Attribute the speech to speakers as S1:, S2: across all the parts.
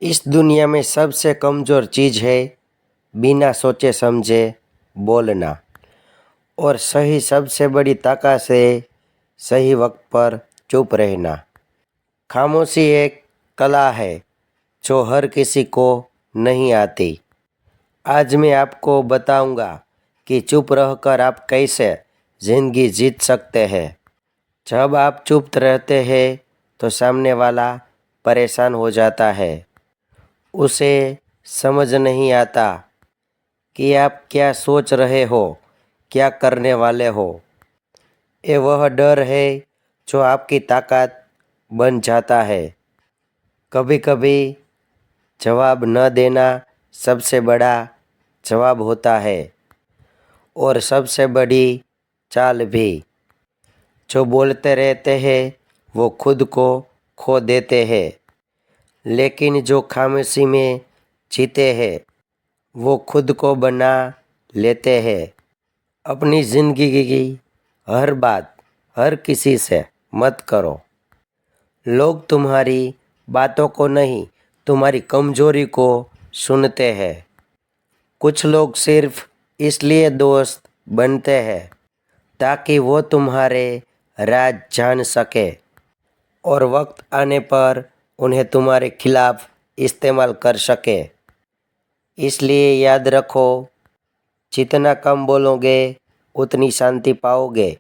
S1: इस दुनिया में सबसे कमज़ोर चीज़ है बिना सोचे समझे बोलना। और सही सबसे बड़ी ताकत है सही वक्त पर चुप रहना। खामोशी एक कला है जो हर किसी को नहीं आती। आज मैं आपको बताऊंगा कि चुप रहकर आप कैसे ज़िंदगी जीत सकते हैं। जब आप चुप रहते हैं तो सामने वाला परेशान हो जाता है। उसे समझ नहीं आता कि आप क्या सोच रहे हो, क्या करने वाले हो। ये वह डर है जो आपकी ताकत बन जाता है। कभी कभी जवाब न देना सबसे बड़ा जवाब होता है और सबसे बड़ी चाल भी। जो बोलते रहते हैं वो खुद को खो देते हैं, लेकिन जो खामोशी में जीते हैं वो खुद को बना लेते हैं। अपनी ज़िंदगी की हर बात हर किसी से मत करो। लोग तुम्हारी बातों को नहीं, तुम्हारी कमजोरी को सुनते हैं। कुछ लोग सिर्फ इसलिए दोस्त बनते हैं ताकि वो तुम्हारे राज जान सके और वक्त आने पर उन्हें तुम्हारे खिलाफ इस्तेमाल कर सके। इसलिए याद रखो, जितना कम बोलोगे उतनी शांति पाओगे।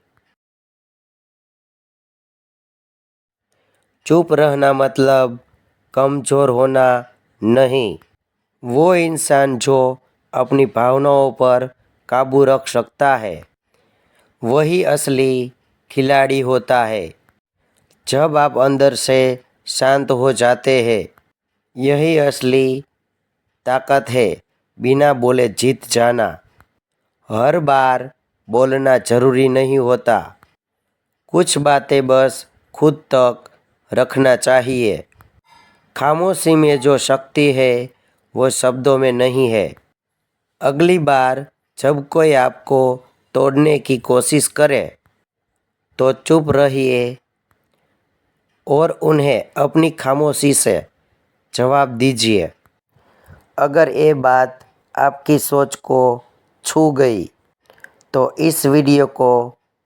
S1: चुप रहना मतलब कमज़ोर होना नहीं। वो इंसान जो अपनी भावनाओं पर काबू रख सकता है वही असली खिलाड़ी होता है। जब आप अंदर से शांत हो जाते हैं, यही असली ताकत है। बिना बोले जीत जाना। हर बार बोलना ज़रूरी नहीं होता। कुछ बातें बस खुद तक रखना चाहिए। खामोशी में जो शक्ति है वो शब्दों में नहीं है। अगली बार जब कोई आपको तोड़ने की कोशिश करे तो चुप रहिए और उन्हें अपनी खामोशी से जवाब दीजिए। अगर ये बात आपकी सोच को छू गई तो इस वीडियो को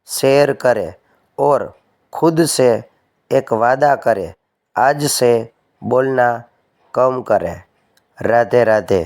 S1: शेयर करें और खुद से एक वादा करें, आज से बोलना कम करें। राधे राधे।